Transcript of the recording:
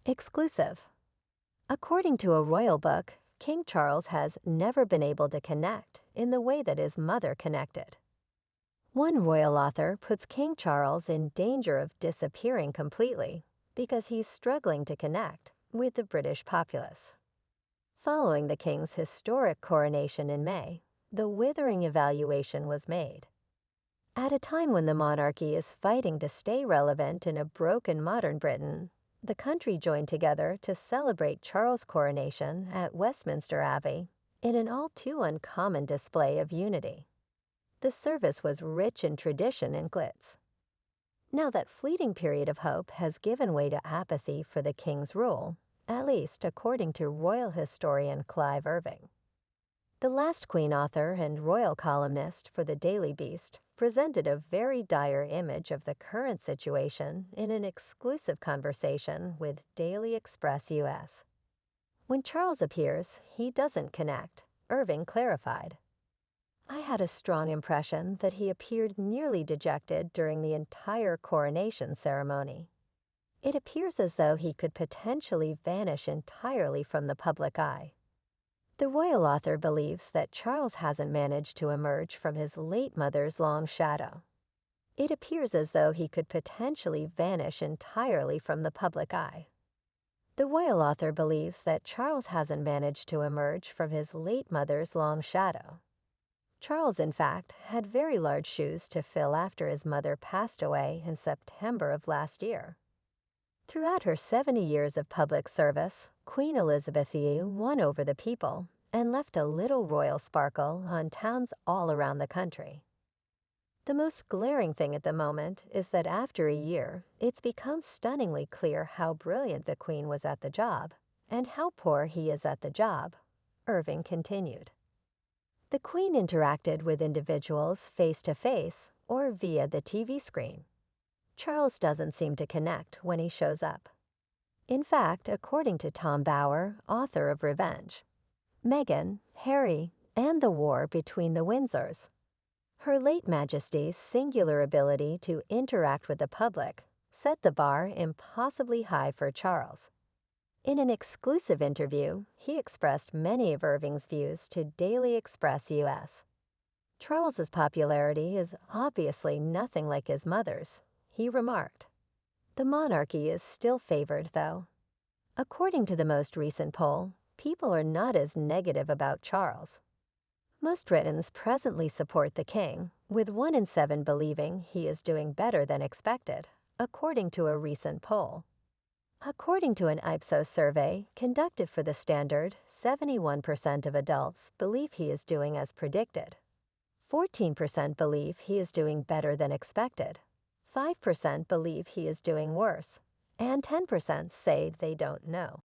Exclusive. According to a royal book, King Charles has never been able to connect in the way that his mother connected. One royal author puts King Charles in danger of disappearing completely because he's struggling to connect with the British populace. Following the king's historic coronation in May, the withering evaluation was made. At a time when the monarchy is fighting to stay relevant in a broken modern Britain, the country joined together to celebrate Charles' coronation at Westminster Abbey in an all too uncommon display of unity. The service was rich in tradition and glitz. Now that fleeting period of hope has given way to apathy for the king's rule, at least according to royal historian Clive Irving. The last Queen author and royal columnist for the Daily Beast presented a very dire image of the current situation in an exclusive conversation with Daily Express US. When Charles appears, he doesn't connect, Irving clarified. I had a strong impression that he appeared nearly dejected during the entire coronation ceremony. It appears as though he could potentially vanish entirely from the public eye. The royal author believes that Charles hasn't managed to emerge from his late mother's long shadow. It appears as though he could potentially vanish entirely from the public eye. The royal author believes that Charles hasn't managed to emerge from his late mother's long shadow. Charles, in fact, had very large shoes to fill after his mother passed away in September of last year. Throughout her 70 years of public service, Queen Elizabeth II won over the people and left a little royal sparkle on towns all around the country. The most glaring thing at the moment is that after a year, it's become stunningly clear how brilliant the Queen was at the job and how poor he is at the job, Irving continued. The Queen interacted with individuals face-to-face or via the TV screen. Charles doesn't seem to connect when he shows up. In fact, according to Tom Bower, author of Revenge, Meghan, Harry, and the war between the Windsors, Her late Majesty's singular ability to interact with the public set the bar impossibly high for Charles. In an exclusive interview, he expressed many of Irving's views to Daily Express US. Charles's popularity is obviously nothing like his mother's, he remarked. The monarchy is still favored, though. According to the most recent poll, people are not as negative about Charles. Most Britons presently support the king, with 1 in 7 believing he is doing better than expected, according to a recent poll. According to an Ipsos survey conducted for The Standard, 71% of adults believe he is doing as predicted. 14% believe he is doing better than expected. 5% believe he is doing worse. And 10% say they don't know.